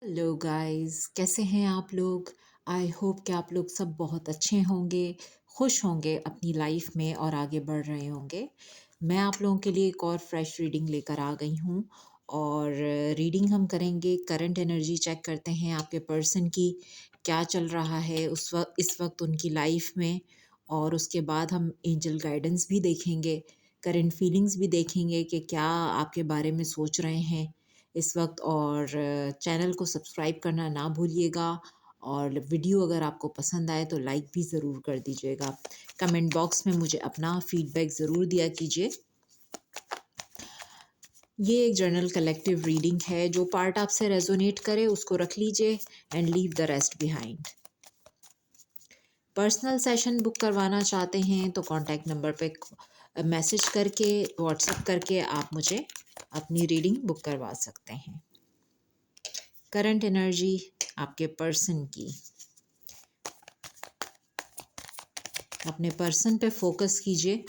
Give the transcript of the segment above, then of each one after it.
Hello guys, कैसे हैं आप लोग? आई होप कि आप लोग सब बहुत अच्छे होंगे, खुश होंगे अपनी लाइफ में और आगे बढ़ रहे होंगे। मैं आप लोगों के लिए एक और फ्रेश रीडिंग लेकर आ गई हूँ और रीडिंग हम करेंगे। करंट एनर्जी चेक करते हैं आपके पर्सन की, क्या चल रहा है इस वक्त उनकी लाइफ में। और उसके बाद हम एंजल गाइडेंस भी देखेंगे, करंट फीलिंग्स भी देखेंगे कि क्या आपके बारे में सोच रहे हैं इस वक्त। और चैनल को सब्सक्राइब करना ना भूलिएगा और वीडियो अगर आपको पसंद आए तो लाइक भी ज़रूर कर दीजिएगा। कमेंट बॉक्स में मुझे अपना फीडबैक ज़रूर दिया कीजिए। ये एक जर्नल कलेक्टिव रीडिंग है, जो पार्ट आपसे रेजोनेट करे उसको रख लीजिए and leave the rest behind. Personal session book करवाना चाहते हैं तो कॉन्टैक्ट नंबर पे मैसेज करके, व्हाट्सएप करके आप मुझे अपनी रीडिंग बुक करवा सकते हैं। करंट एनर्जी आपके पर्सन की, अपने पर्सन पे फोकस कीजिए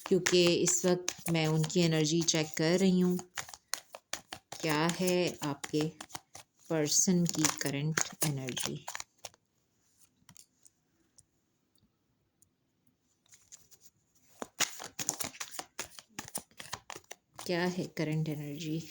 क्योंकि इस वक्त मैं उनकी एनर्जी चेक कर रही हूँ। क्या है आपके पर्सन की करंट एनर्जी? क्या है current energy?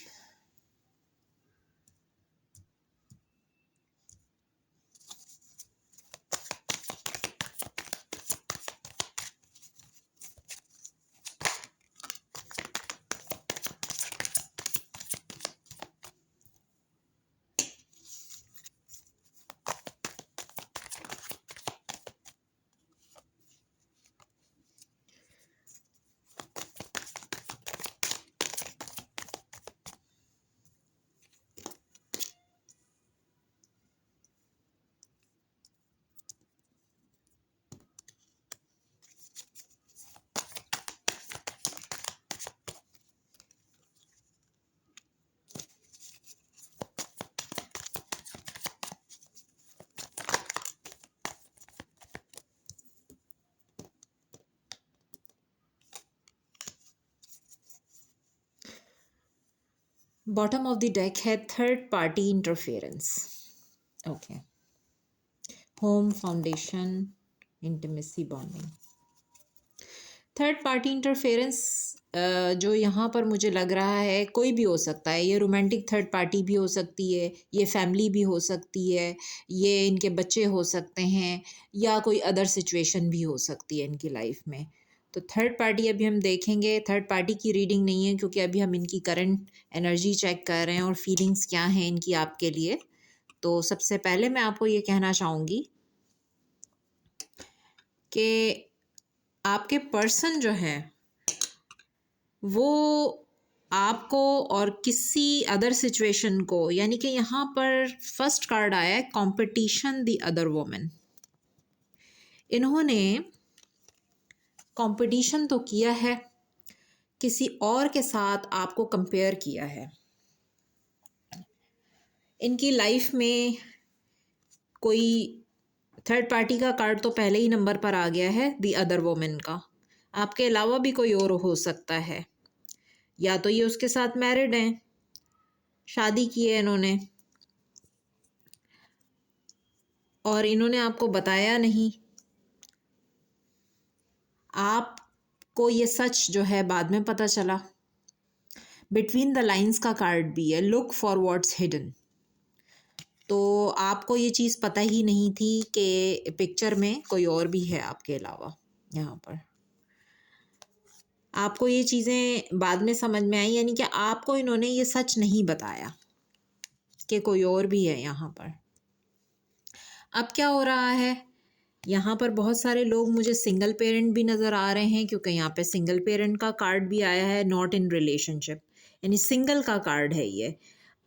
Bottom of the deck है third party interference. Okay, home, foundation, intimacy, bonding. Third party interference जो यहाँ पर मुझे लग रहा है, कोई भी हो सकता है। ये रोमांटिक थर्ड पार्टी भी हो सकती है, ये फैमिली भी हो सकती है, ये इनके बच्चे हो सकते हैं, या कोई अदर सिचुएशन भी हो सकती है इनकी लाइफ में। तो थर्ड पार्टी अभी हम देखेंगे। थर्ड पार्टी की रीडिंग नहीं है क्योंकि अभी हम इनकी करंट एनर्जी चेक कर रहे हैं और फीलिंग्स क्या हैं इनकी आपके लिए। तो सबसे पहले मैं आपको ये कहना चाहूँगी कि आपके पर्सन जो है वो आपको और किसी अदर सिचुएशन को, यानी कि यहाँ पर फर्स्ट कार्ड आया है कंपटीशन द अदर वोमेन। इन्होंने कंपटीशन तो किया है, किसी और के साथ आपको कंपेयर किया है। इनकी लाइफ में कोई थर्ड पार्टी का कार्ड तो पहले ही नंबर पर आ गया है, द अदर वोमेन का। आपके अलावा भी कोई और हो सकता है, या तो ये उसके साथ मैरिड हैं, शादी की है इन्होंने और इन्होंने आपको बताया नहीं। आपको ये सच जो है बाद में पता चला। बिटवीन द लाइंस का कार्ड भी है, लुक फॉर व्हाट्स हिडन। तो आपको ये चीज़ पता ही नहीं थी कि पिक्चर में कोई और भी है आपके अलावा। यहाँ पर आपको ये चीज़ें बाद में समझ में आई, यानी कि आपको इन्होंने ये सच नहीं बताया कि कोई और भी है यहाँ पर। अब क्या हो रहा है, यहाँ पर बहुत सारे लोग मुझे सिंगल पेरेंट भी नज़र आ रहे हैं क्योंकि यहाँ पे सिंगल पेरेंट का कार्ड भी आया है, नॉट इन रिलेशनशिप, यानी सिंगल का कार्ड है ये।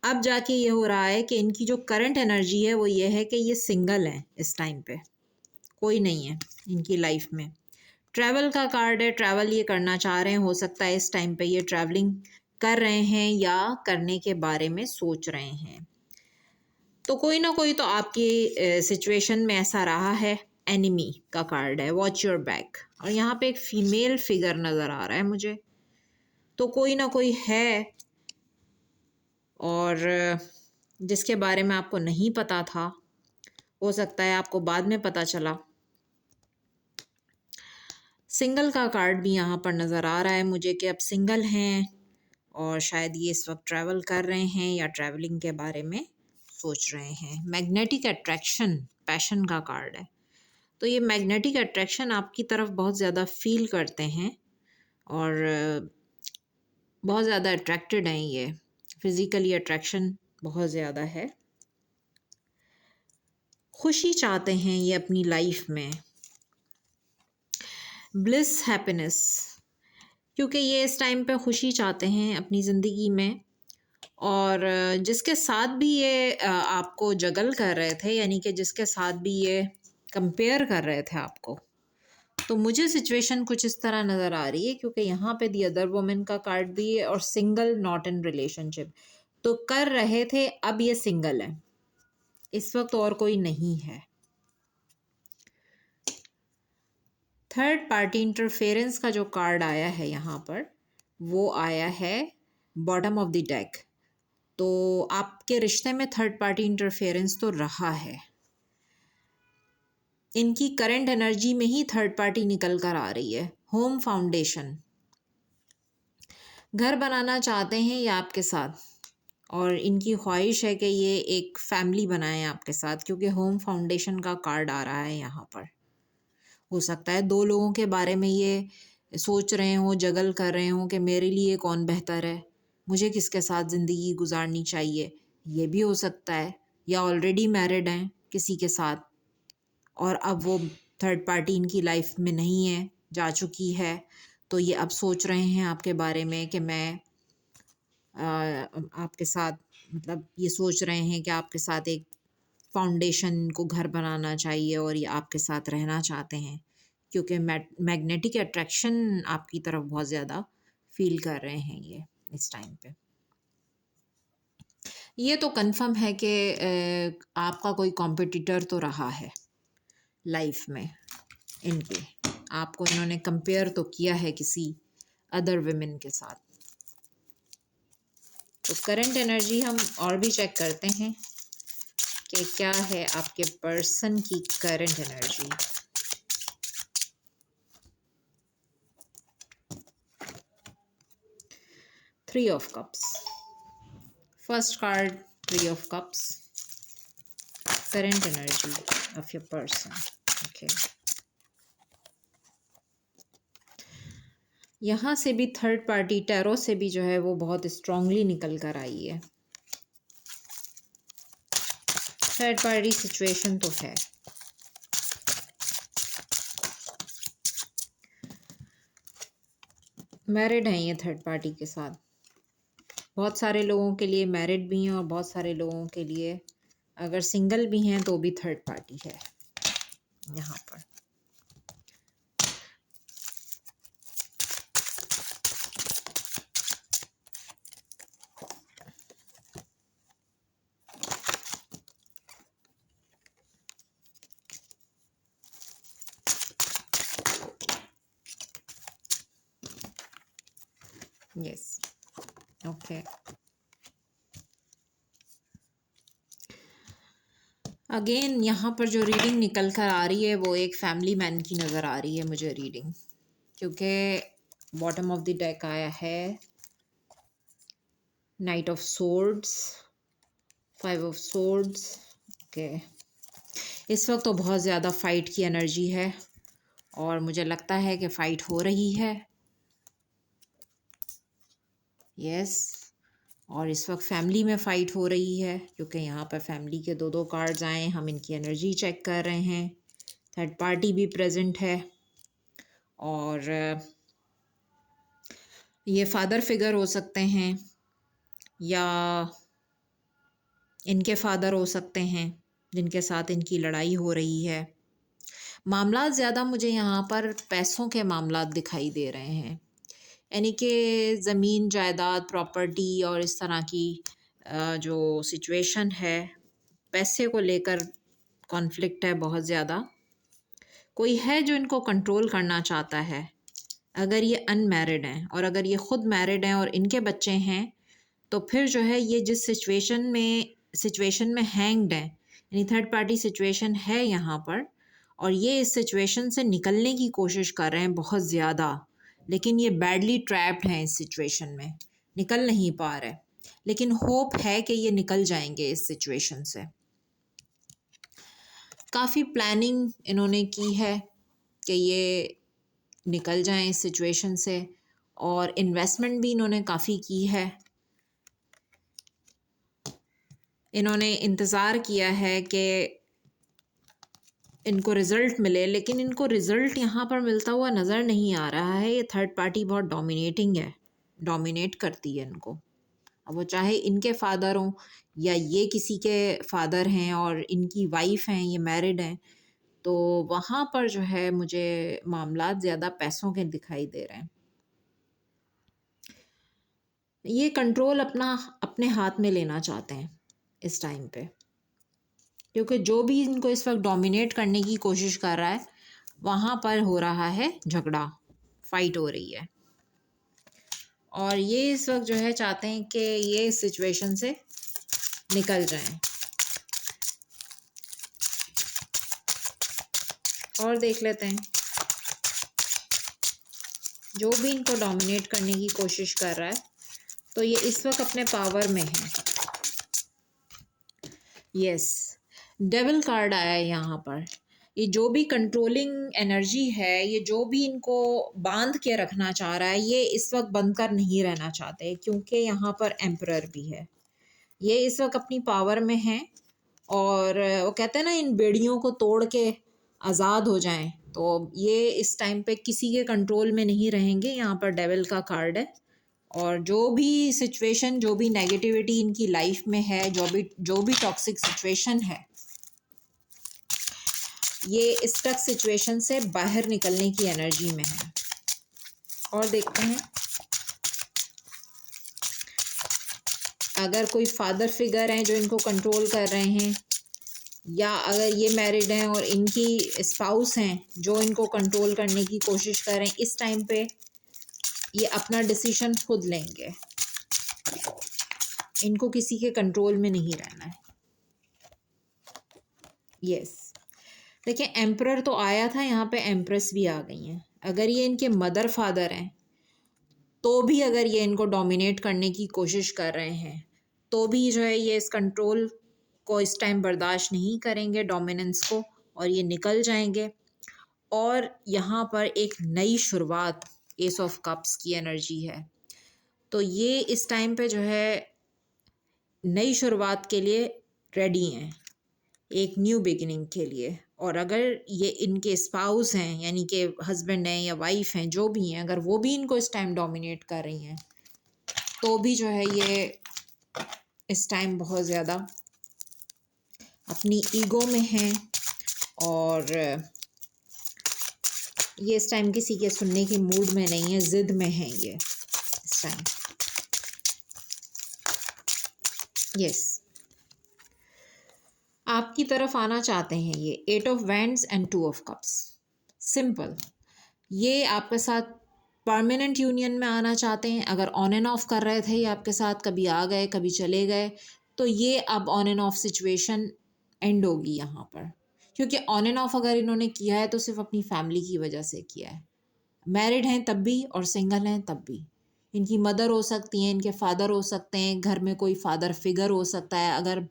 अब जाके ये हो रहा है कि इनकी जो करंट एनर्जी है वो ये है कि ये सिंगल है इस टाइम पे, कोई नहीं है इनकी लाइफ में। ट्रैवल का कार्ड है, ट्रैवल ये करना चाह रहे हैं, हो सकता है इस टाइम पे ये ट्रैवलिंग कर रहे हैं या करने के बारे में सोच रहे हैं। तो कोई ना कोई तो आपकी सिचुएशन में ऐसा रहा है। एनिमी का कार्ड है, वॉच योर बैक, और यहाँ पे एक फीमेल फिगर नज़र आ रहा है मुझे। तो कोई ना कोई है और जिसके बारे में आपको नहीं पता था, हो सकता है आपको बाद में पता चला। सिंगल का कार्ड भी यहाँ पर नज़र आ रहा है मुझे कि अब सिंगल हैं और शायद ये इस वक्त ट्रैवल कर रहे हैं या ट्रैवलिंग के बारे में सोच रहे हैं। मैग्नेटिक अट्रैक्शन पैशन का कार्ड है, तो ये मैग्नेटिक अट्रैक्शन आपकी तरफ बहुत ज़्यादा फील करते हैं और बहुत ज़्यादा अट्रैक्टेड हैं। ये फिज़िकली अट्रैक्शन बहुत ज़्यादा है। खुशी चाहते हैं ये अपनी लाइफ में, ब्लिस, हैप्पीनेस, क्योंकि ये इस टाइम पे खुशी चाहते हैं अपनी ज़िंदगी में। और जिसके साथ भी ये आपको जगल कर रहे थे, यानी कि जिसके साथ भी ये कंपेयर कर रहे थे आपको, तो मुझे सिचुएशन कुछ इस तरह नज़र आ रही है, क्योंकि यहाँ पे दी अदर वुमेन का कार्ड भी है और सिंगल, नॉट इन रिलेशनशिप। तो कर रहे थे, अब ये सिंगल है, इस वक्त और कोई नहीं है। थर्ड पार्टी इंटरफेरेंस का जो कार्ड आया है यहाँ पर, वो आया है बॉटम ऑफ द डेक। तो आपके रिश्ते में थर्ड पार्टी इंटरफेरेंस तो रहा है, इनकी करंट एनर्जी में ही थर्ड पार्टी निकल कर आ रही है। होम फाउंडेशन, घर बनाना चाहते हैं ये आपके साथ, और इनकी ख्वाहिश है कि ये एक फैमिली बनाएं आपके साथ, क्योंकि होम फाउंडेशन का कार्ड आ रहा है यहाँ पर। हो सकता है दो लोगों के बारे में ये सोच रहे हों, जगल कर रहे हों कि मेरे लिए कौन बेहतर है, मुझे किसके साथ ज़िंदगी गुजारनी चाहिए, ये भी हो सकता है। या ऑलरेडी मैरिड हैं किसी के साथ और अब वो थर्ड पार्टी इनकी लाइफ में नहीं है, जा चुकी है, तो ये अब सोच रहे हैं आपके बारे में कि मैं आपके साथ, मतलब ये सोच रहे हैं कि आपके साथ एक फाउंडेशन को घर बनाना चाहिए और ये आपके साथ रहना चाहते हैं, क्योंकि मैग्नेटिक अट्रैक्शन आपकी तरफ बहुत ज़्यादा फील कर रहे हैं ये इस टाइम पे। ये तो कंफर्म है कि आपका कोई कॉम्पिटिटर तो रहा है लाइफ में इनके, आपको इन्होंने कंपेयर तो किया है किसी अदर विमेन के साथ। तो करंट एनर्जी हम और भी चेक करते हैं कि क्या है आपके पर्सन की current energy. Three of cups, first card three of cups, current energy of your person. Okay, यहाँ से भी थर्ड पार्टी टैरो से भी जो है वो बहुत स्ट्रांगली निकल कर आई है। थर्ड पार्टी सिचुएशन तो है, मैरिड हैं ये थर्ड पार्टी के साथ। बहुत सारे लोगों के लिए मैरिड भी हैं और बहुत सारे लोगों के लिए अगर सिंगल भी हैं तो भी थर्ड पार्टी है यहाँ पर। Yes, okay. अगेन यहाँ पर जो रीडिंग निकल कर आ रही है वो एक फैमिली मैन की नज़र आ रही है मुझे रीडिंग, क्योंकि बॉटम ऑफ द डेक आया है night of swords, five of swords. Okay, इस वक्त तो बहुत ज़्यादा फ़ाइट की एनर्जी है और मुझे लगता है कि फ़ाइट हो रही है। यस, और इस वक्त फैमिली में फ़ाइट हो रही है, क्योंकि यहाँ पर फैमिली के दो दो कार्ड्स आए। हम इनकी एनर्जी चेक कर रहे हैं, थर्ड पार्टी भी प्रेजेंट है और ये फादर फिगर हो सकते हैं या इनके फादर हो सकते हैं जिनके साथ इनकी लड़ाई हो रही है। मामला ज़्यादा मुझे यहाँ पर पैसों के मामला दिखाई दे रहे हैं, यानी कि ज़मीन जायदाद प्रॉपर्टी और इस तरह की जो सिचुएशन है, पैसे को लेकर कॉन्फ्लिक्ट है बहुत ज़्यादा। कोई है जो इनको कंट्रोल करना चाहता है। अगर ये अनमैरिड हैं और अगर ये ख़ुद मैरिड हैं और इनके बच्चे हैं, तो फिर जो है ये जिस सिचुएशन में सिचुएशन में हैंग्ड हैं, यानी थर्ड पार्टी सिचुएशन है यहाँ पर, और ये इस सिचुएशन से निकलने की कोशिश कर रहे हैं बहुत ज़्यादा, लेकिन ये बैडली ट्रैप्ड हैं इस सिचुएशन में, निकल नहीं पा रहे, लेकिन होप है कि ये निकल जाएंगे इस सिचुएशन से। काफ़ी प्लानिंग इन्होंने की है कि ये निकल जाएं इस सिचुएशन से, और इन्वेस्टमेंट भी इन्होंने काफ़ी की है। इन्होंने इंतज़ार किया है कि इनको रिज़ल्ट मिले, लेकिन इनको रिज़ल्ट यहाँ पर मिलता हुआ नज़र नहीं आ रहा है। ये थर्ड पार्टी बहुत डोमिनेटिंग है, डोमिनेट करती है इनको। अब वो चाहे इनके फादर हों या ये किसी के फादर हैं और इनकी वाइफ हैं, ये मैरिड हैं, तो वहाँ पर जो है मुझे मामलात ज़्यादा पैसों के दिखाई दे रहे हैं। ये कंट्रोल अपने हाथ में लेना चाहते हैं इस टाइम पे, क्योंकि जो भी इनको इस वक्त डोमिनेट करने की कोशिश कर रहा है वहाँ पर हो रहा है झगड़ा, फाइट हो रही है, और ये इस वक्त जो है चाहते हैं कि ये इस सिचुएशन से निकल जाएं। और देख लेते हैं, जो भी इनको डोमिनेट करने की कोशिश कर रहा है तो ये इस वक्त अपने पावर में है। यस, डेविल कार्ड आया है यहाँ पर। ये जो भी कंट्रोलिंग एनर्जी है, ये जो भी इनको बांध के रखना चाह रहा है, ये इस वक्त बंद कर नहीं रहना चाहते, क्योंकि यहाँ पर एम्परर भी है। ये इस वक्त अपनी पावर में है, और वो कहते हैं ना, इन बेड़ियों को तोड़ के आज़ाद हो जाएं, तो ये इस टाइम पे किसी के कंट्रोल में नहीं रहेंगे। यहाँ पर डेविल का कार्ड है, और जो भी सिचुएशन, जो भी नेगेटिविटी इनकी लाइफ में है, जो भी टॉक्सिक सिचुएशन है, ये इस टक सिचुएशन से बाहर निकलने की एनर्जी में है। और देखते हैं, अगर कोई फादर फिगर हैं जो इनको कंट्रोल कर रहे हैं, या अगर ये मैरिड हैं और इनकी स्पाउस हैं जो इनको कंट्रोल करने की कोशिश कर रहे हैं, इस टाइम पे ये अपना डिसीजन खुद लेंगे। इनको किसी के कंट्रोल में नहीं रहना है। यस, देखिए, एम्परर तो आया था, यहाँ पे एम्प्रेस भी आ गई हैं। अगर ये इनके मदर फादर हैं तो भी अगर ये इनको डोमिनेट करने की कोशिश कर रहे हैं, तो भी जो है ये इस कंट्रोल को इस टाइम बर्दाश्त नहीं करेंगे, डोमिनेंस को, और ये निकल जाएंगे। और यहाँ पर एक नई शुरुआत, एस ऑफ कप्स की एनर्जी है, तो ये इस टाइम पे जो है नई शुरुआत के लिए रेडी हैं, एक न्यू बिगिनिंग के लिए। और अगर ये इनके स्पाउस हैं, यानी कि हस्बैंड हैं या वाइफ हैं, जो भी हैं, अगर वो भी इनको इस टाइम डोमिनेट कर रही हैं, तो भी जो है ये इस टाइम बहुत ज़्यादा अपनी ईगो में हैं, और ये इस टाइम किसी के सुनने की मूड में नहीं है, ज़िद में हैं ये इस टाइम। यस, आपकी तरफ आना चाहते हैं ये, 8 of wands and 2 of cups. Simple, ये आपके साथ परमानेंट यूनियन में आना चाहते हैं। अगर ऑन एंड ऑफ कर रहे थे ये आपके साथ, कभी आ गए कभी चले गए, तो ये अब on end of situation and होगी यहाँ पर, क्योंकि ऑन एंड ऑफ अगर इन्होंने किया है तो सिर्फ अपनी फैमिली की वजह से किया है। मैरिड हैं तब भी और सिंगल हैं तब भी। इनकी मदर हो सकती हैं, इनके फादर हो सकते हैं, घर में कोई फादर फिगर हो सकता है, अगर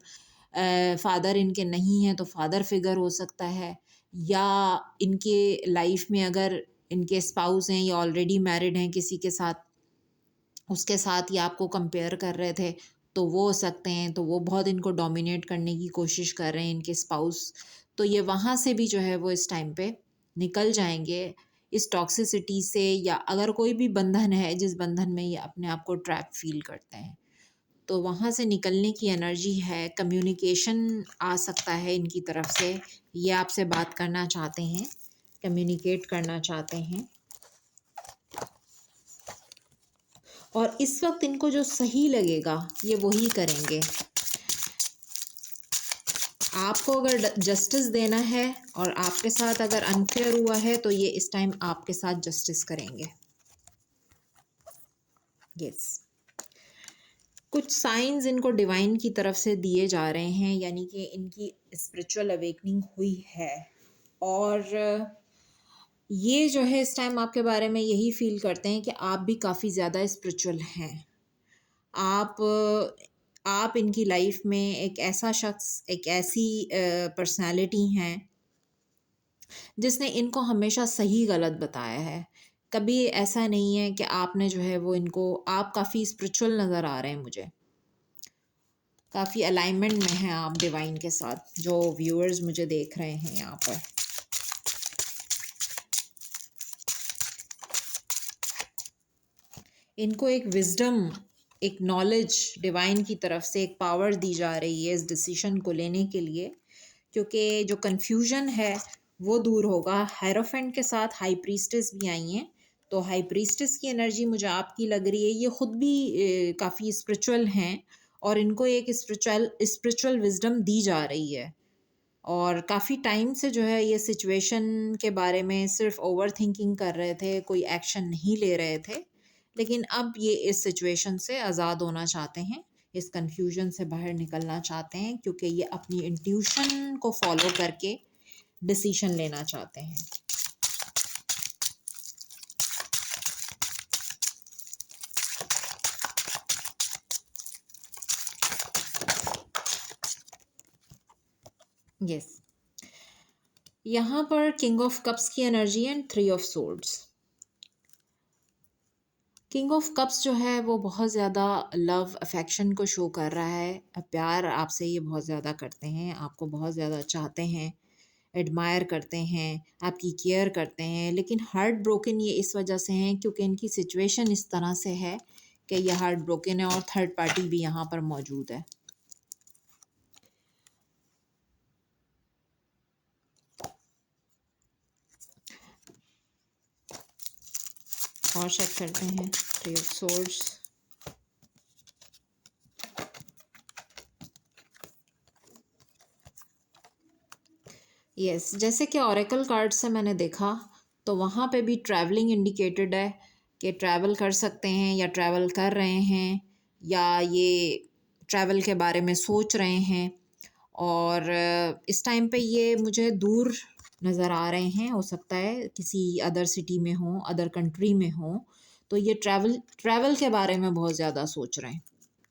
फादर इनके नहीं हैं तो फादर फिगर हो सकता है, या इनके लाइफ में अगर इनके स्पाउस हैं या ऑलरेडी मैरिड हैं किसी के साथ, उसके साथ ये आपको कंपेयर कर रहे थे, तो वो हो सकते हैं, तो वो बहुत इनको डोमिनेट करने की कोशिश कर रहे हैं इनके स्पाउस। तो ये वहाँ से भी जो है वो इस टाइम पे निकल जाएंगे इस टॉक्सिसिटी से, या अगर कोई भी बंधन है जिस बंधन में ये अपने आप को ट्रैप फील करते हैं, तो वहाँ से निकलने की एनर्जी है। कम्युनिकेशन आ सकता है इनकी तरफ से, ये आपसे बात करना चाहते हैं, कम्युनिकेट करना चाहते हैं, और इस वक्त इनको जो सही लगेगा ये वही करेंगे। आपको अगर जस्टिस देना है और आपके साथ अगर अनफेयर हुआ है, तो ये इस टाइम आपके साथ जस्टिस करेंगे। यस, कुछ साइंस इनको डिवाइन की तरफ से दिए जा रहे हैं, यानी कि इनकी स्पिरिचुअल अवेकनिंग हुई है। और ये जो है इस टाइम आपके बारे में यही फील करते हैं कि आप भी काफ़ी ज़्यादा स्पिरिचुअल हैं। आप आप इनकी लाइफ में एक ऐसा शख्स, एक ऐसी पर्सनालिटी हैं जिसने इनको हमेशा सही गलत बताया है। कभी ऐसा नहीं है कि आपने जो है वो इनको, आप काफ़ी स्पिरिचुअल नज़र आ रहे हैं मुझे, काफ़ी अलाइनमेंट में हैं आप डिवाइन के साथ, जो व्यूअर्स मुझे देख रहे हैं यहाँ पर। इनको एक विजडम, एक नॉलेज डिवाइन की तरफ से एक पावर दी जा रही है इस डिसीजन को लेने के लिए, क्योंकि जो कन्फ्यूजन है वो दूर होगा। हायरोफेंट के साथ हाई प्रीस्टेस भी आई हैं, तो हाई प्रीस्टेस की एनर्जी मुझे आपकी लग रही है। ये ख़ुद भी काफ़ी स्पिरिचुअल हैं और इनको एक स्पिरिचुअल विजडम दी जा रही है। और काफ़ी टाइम से जो है ये सिचुएशन के बारे में सिर्फ ओवर थिंकिंग कर रहे थे, कोई एक्शन नहीं ले रहे थे, लेकिन अब ये इस सिचुएशन से आज़ाद होना चाहते हैं, इस कन्फ्यूजन से बाहर निकलना चाहते हैं, क्योंकि ये अपनी इंट्यूशन को फॉलो करके डिसीजन लेना चाहते हैं। यस, यहाँ पर किंग ऑफ कप्स की energy and 3 of swords. King of cups जो है वो बहुत ज़्यादा लव अफेक्शन को शो कर रहा है। प्यार आपसे ये बहुत ज़्यादा करते हैं, आपको बहुत ज़्यादा चाहते हैं, एडमायर करते हैं, आपकी केयर करते हैं, लेकिन हार्ट ब्रोकन ये इस वजह से हैं क्योंकि इनकी सिचुएशन इस तरह से है कि ये हार्ट ब्रोकन है और थर्ड पार्टी भी यहाँ पर मौजूद है। और चेक करते हैं 3 ऑफ सोर्ड्स। यस, जैसे कि ऑरेकल कार्ड से मैंने देखा तो वहाँ पे भी ट्रैवलिंग इंडिकेटेड है कि ट्रैवल कर सकते हैं या ट्रैवल कर रहे हैं या ये ट्रैवल के बारे में सोच रहे हैं। और इस टाइम पे ये मुझे दूर नज़र आ रहे हैं, हो सकता है किसी अदर सिटी में हो, अदर कंट्री में हो, तो ये ट्रैवल के बारे में बहुत ज़्यादा सोच रहे हैं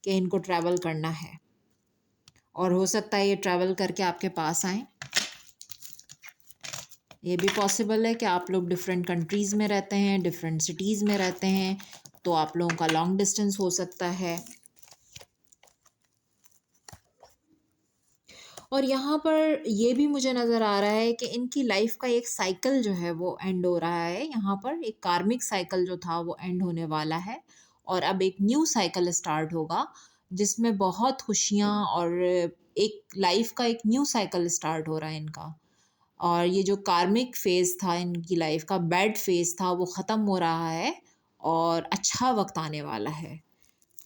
कि इनको ट्रैवल करना है। और हो सकता है ये ट्रैवल करके आपके पास आएँ। ये भी पॉसिबल है कि आप लोग डिफरेंट कंट्रीज़ में रहते हैं, डिफरेंट सिटीज़ में रहते हैं, तो आप लोगों का लॉन्ग डिस्टेंस हो सकता है। और यहाँ पर ये भी मुझे नज़र आ रहा है कि इनकी लाइफ का एक साइकिल जो है वो एंड हो रहा है। यहाँ पर एक कार्मिक साइकिल जो था वो एंड होने वाला है और अब एक न्यू साइकिल स्टार्ट होगा जिसमें बहुत खुशियाँ और एक लाइफ का एक न्यू साइकिल स्टार्ट हो रहा है इनका। और ये जो कार्मिक फेज़ था इनकी लाइफ का, बैड फेज़ था, वो ख़त्म हो रहा है और अच्छा वक्त आने वाला है।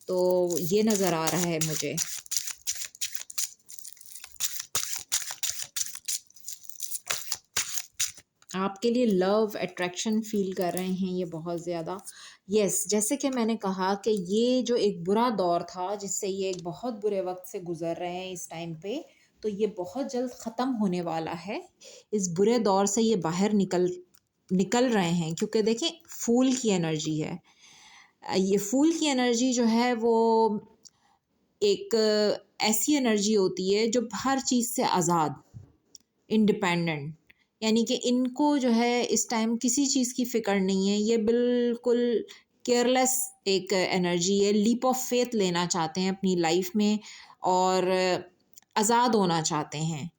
तो ये नज़र आ रहा है मुझे। आपके लिए लव अट्रैक्शन फील कर रहे हैं ये बहुत ज़्यादा। यस, जैसे कि मैंने कहा कि ये जो एक बुरा दौर था जिससे ये एक बहुत बुरे वक्त से गुज़र रहे हैं इस टाइम पे, तो ये बहुत जल्द ख़त्म होने वाला है। इस बुरे दौर से ये बाहर निकल रहे हैं, क्योंकि देखें फूल की एनर्जी है। ये फूल की एनर्जी जो है वो एक ऐसी एनर्जी होती है जो हर चीज़ से आज़ाद, इंडिपेंडेंट, यानी कि इनको जो है इस टाइम किसी चीज़ की फ़िक्र नहीं है। ये बिल्कुल केयरलेस एक एनर्जी है। लीप ऑफ फेथ लेना चाहते हैं अपनी लाइफ में और आज़ाद होना चाहते हैं।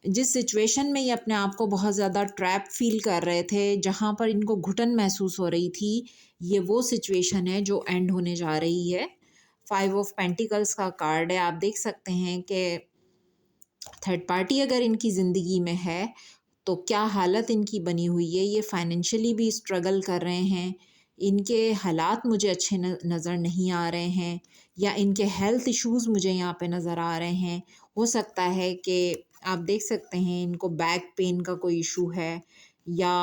जिस सिचुएशन में ये अपने आप को बहुत ज़्यादा ट्रैप फील कर रहे थे, जहाँ पर इनको घुटन महसूस हो रही थी, ये वो सिचुएशन है जो एंड होने जा रही है। 5 ऑफ पेंटिकल्स का कार्ड है। आप देख सकते हैं कि थर्ड पार्टी अगर इनकी ज़िंदगी में है तो क्या हालत इनकी बनी हुई है। ये फाइनेंशियली भी स्ट्रगल कर रहे हैं, इनके हालात मुझे अच्छे नज़र नहीं आ रहे हैं, या इनके हेल्थ इश्यूज़ मुझे यहाँ पे नज़र आ रहे हैं। हो सकता है कि आप देख सकते हैं इनको बैक पेन का कोई इशू है या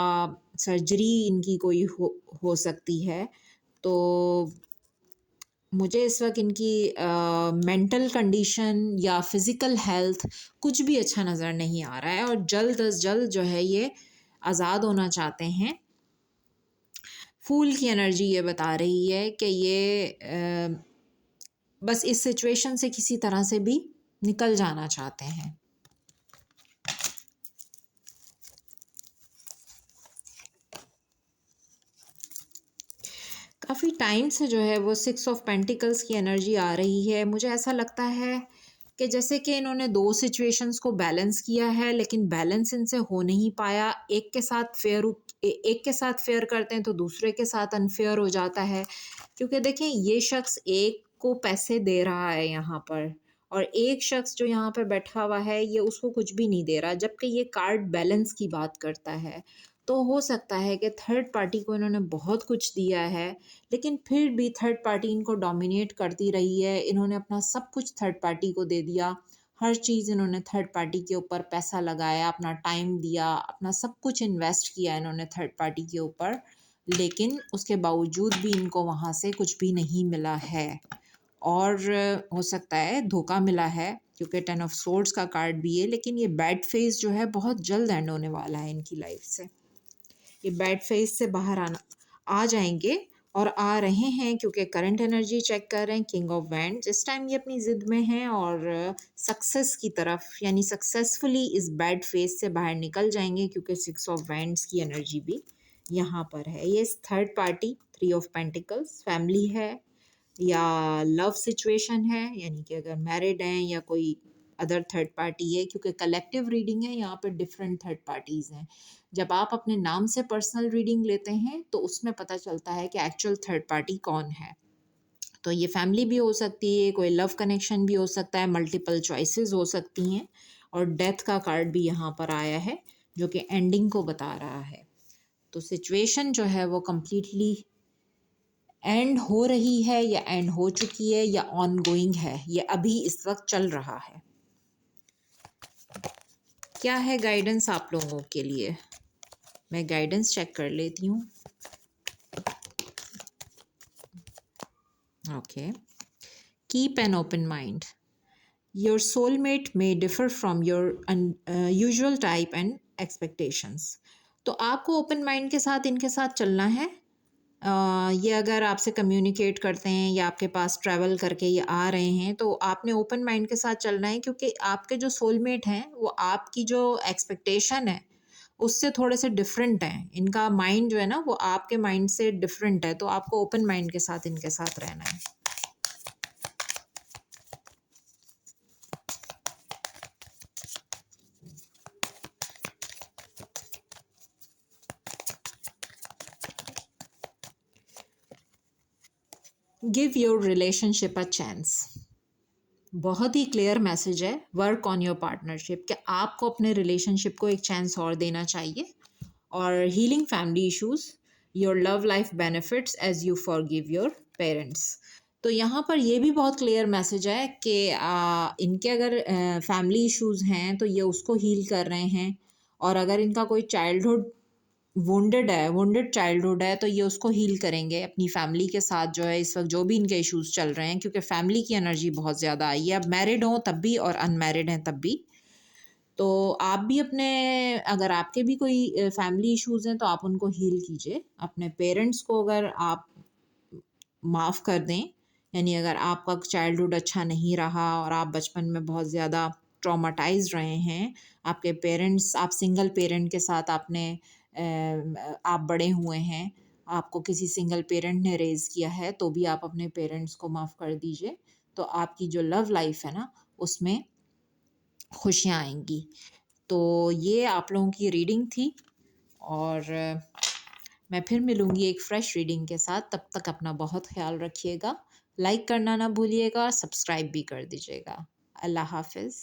सर्जरी इनकी कोई हो सकती है। तो मुझे इस वक्त इनकी मेंटल कंडीशन या फिज़िकल हेल्थ कुछ भी अच्छा नज़र नहीं आ रहा है, और जल्द अज जल्द जो है ये आज़ाद होना चाहते हैं। फूल की एनर्जी ये बता रही है कि ये बस इस सिचुएशन से किसी तरह से भी निकल जाना चाहते हैं। काफ़ी टाइम से जो है वो 6 ऑफ पेंटिकल्स की एनर्जी आ रही है। मुझे ऐसा लगता है कि जैसे कि इन्होंने 2 सिचुएशंस को बैलेंस किया है, लेकिन बैलेंस इनसे हो नहीं पाया। एक के साथ फेयर करते हैं तो दूसरे के साथ अनफेयर हो जाता है। क्योंकि देखें, ये शख्स एक को पैसे दे रहा है यहाँ पर, और एक शख्स जो यहाँ पर बैठा हुआ है ये उसको कुछ भी नहीं दे रहा, जबकि ये कार्ड बैलेंस की बात करता है। तो हो सकता है कि थर्ड पार्टी को इन्होंने बहुत कुछ दिया है, लेकिन फिर भी थर्ड पार्टी इनको डोमिनेट करती रही है। इन्होंने अपना सब कुछ थर्ड पार्टी को दे दिया, हर चीज़ इन्होंने थर्ड पार्टी के ऊपर पैसा लगाया, अपना टाइम दिया, अपना सब कुछ इन्वेस्ट किया इन्होंने थर्ड पार्टी के ऊपर, लेकिन उसके बावजूद भी इनको वहाँ से कुछ भी नहीं मिला है। और हो सकता है धोखा मिला है, क्योंकि 10 ऑफ सोर्ड्स का कार्ड भी है, लेकिन ये बैड फेज जो है बहुत जल्द एंड होने वाला है इनकी लाइफ से। ये बैड फेज से बाहर आ जाएंगे, और आ रहे हैं, क्योंकि करंट एनर्जी चेक कर रहे हैं किंग ऑफ वैंड्स। इस टाइम ये अपनी ज़िद में हैं और सक्सेस की तरफ, यानी सक्सेसफुली इस बैड फेज से बाहर निकल जाएंगे, क्योंकि 6 ऑफ वैंड्स की एनर्जी भी यहाँ पर है। ये third party 3 of pentacles family है या लव सिचुएशन है, यानी कि अगर मैरिड हैं या कोई अदर थर्ड पार्टी है, क्योंकि कलेक्टिव रीडिंग है, यहाँ पर डिफरेंट थर्ड पार्टीज़ हैं। जब आप अपने नाम से पर्सनल रीडिंग लेते हैं तो उसमें पता चलता है कि एक्चुअल थर्ड पार्टी कौन है। तो ये फैमिली भी हो सकती है, कोई लव कनेक्शन भी हो सकता है, मल्टीपल चॉइसेस हो सकती हैं, और डेथ का कार्ड भी यहाँ पर आया है जो कि एंडिंग को बता रहा है। तो सिचुएशन जो है वो कम्प्लीटली एंड हो रही है, या एंड हो चुकी है, या ऑन गोइंग है, ये अभी इस वक्त चल रहा है। क्या है गाइडेंस आप लोगों के लिए? मैं गाइडेंस चेक कर लेती हूँ। Okay, keep an open mind, your soulmate may differ from your usual type and expectations. तो आपको ओपन माइंड के साथ इनके साथ चलना है। ये अगर आपसे कम्युनिकेट करते हैं या आपके पास ट्रैवल करके ये आ रहे हैं, तो आपने ओपन माइंड के साथ चलना है, क्योंकि आपके जो सोलमेट हैं वो आपकी जो एक्सपेक्टेशन है उससे थोड़े से डिफरेंट हैं। इनका माइंड जो है ना वो आपके माइंड से डिफरेंट है, तो आपको ओपन माइंड के साथ इनके साथ रहना है। Give your relationship a chance, बहुत ही क्लियर मैसेज है। वर्क ऑन योर पार्टनरशिप, कि आपको अपने रिलेशनशिप को एक चांस और देना चाहिए। और healing family issues, your love life benefits as you forgive your parents. तो यहाँ पर ये भी बहुत क्लियर मैसेज है कि इनके अगर फैमिली इश्यूज हैं तो ये उसको हील कर रहे हैं, और अगर इनका कोई चाइल्डहुड वुंडेड चाइल्डहुड है तो ये उसको हील करेंगे अपनी फैमिली के साथ। जो है इस वक्त जो भी इनके इश्यूज चल रहे हैं, क्योंकि फैमिली की एनर्जी बहुत ज़्यादा आई है, अब मैरिड हों तब भी और अनमैरिड हैं तब भी। तो आप भी अपने, अगर आपके भी कोई फैमिली इश्यूज हैं तो आप उनको हील कीजिए। अपने पेरेंट्स को अगर आप माफ़ कर दें, यानी अगर आपका चाइल्डहुड अच्छा नहीं रहा और आप बचपन में बहुत ज़्यादा ट्रॉमाटाइज रहे हैं, आपके पेरेंट्स, आप सिंगल पेरेंट के साथ आप बड़े हुए हैं, आपको किसी सिंगल पेरेंट ने रेज़ किया है, तो भी आप अपने पेरेंट्स को माफ़ कर दीजिए। तो आपकी जो लव लाइफ है ना उसमें खुशियाँ आएंगी। तो ये आप लोगों की रीडिंग थी, और मैं फिर मिलूँगी एक फ़्रेश रीडिंग के साथ। तब तक अपना बहुत ख्याल रखिएगा, लाइक करना ना भूलिएगा, सब्सक्राइब भी कर दीजिएगा। अल्लाह हाफ़िज़।